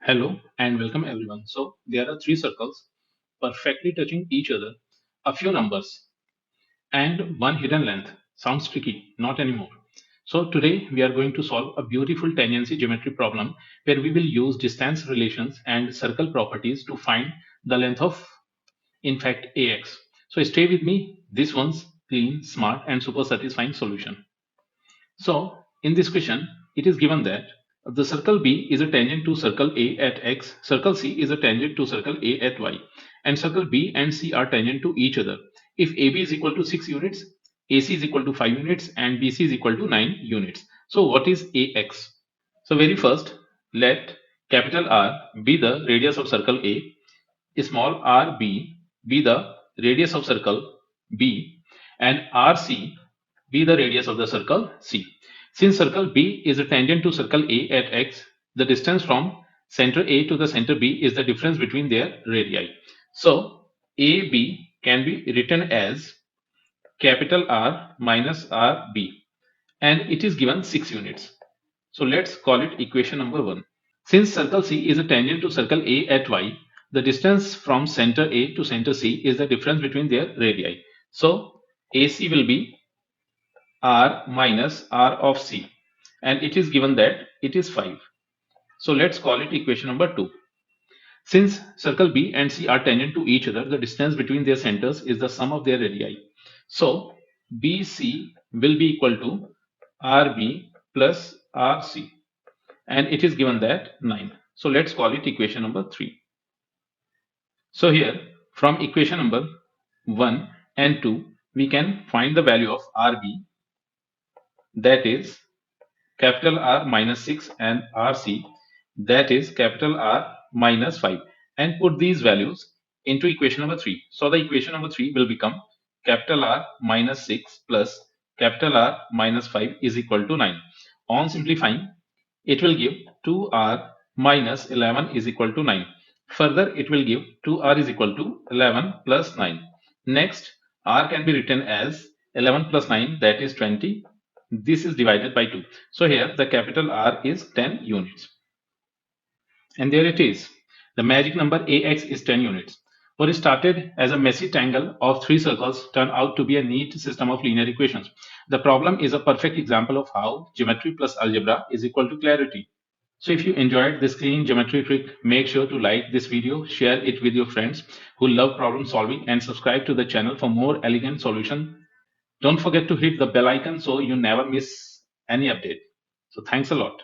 Hello and welcome everyone. So there are three circles perfectly touching each other, a few numbers, and one hidden length. Sounds tricky, not anymore. So today we are going to solve a beautiful tangency geometry problem where we will use distance relations and circle properties to find the length of, in fact, AX. So stay with me. This one's clean, smart, and super satisfying solution. So, in this question, it is given that the circle B is a tangent to circle A at x, circle C is a tangent to circle A at y, and circle B and C are tangent to each other. If AB is equal to 6 units, AC is equal to 5 units, and BC is equal to 9 units. So, what is AX? So, very first, let capital R be the radius of circle A, small rb be the radius of circle B, and RC be the radius of the circle C. Since circle B is a tangent to circle A at x, the distance from center A to the center B is the difference between their radii. So AB can be written as capital R minus RB, and it is given 6 units. So let's call it equation number 1. Since circle C is a tangent to circle A at y, the distance from center A to center C is the difference between their radii. So AC will be R minus R of C, and it is given that it is 5. So let's call it equation number 2. Since circle B and C are tangent to each other, the distance between their centers is the sum of their radii. So BC will be equal to RB plus RC, and it is given that 9. So let's call it equation number 3. So here from equation number 1 and 2 we can find the value of RB, that is capital R minus 6, and RC, that is capital R minus 5, and put these values into equation number 3. So the equation number 3 will become capital R minus 6 plus capital R minus 5 is equal to 9. On simplifying, it will give 2R minus 11 is equal to 9. Further, it will give 2R is equal to 11 plus 9. Next, R can be written as 11 plus 9, that is 20. This is divided by 2. So here the capital R is 10 units. And there it is. The magic number AX is 10 units. What started as a messy tangle of three circles turned out to be a neat system of linear equations. The problem is a perfect example of how geometry plus algebra is equal to clarity. So if you enjoyed this clean geometry trick, make sure to like this video, share it with your friends who love problem solving, and subscribe to the channel for more elegant solutions. Don't forget to hit the bell icon so you never miss any update. So thanks a lot.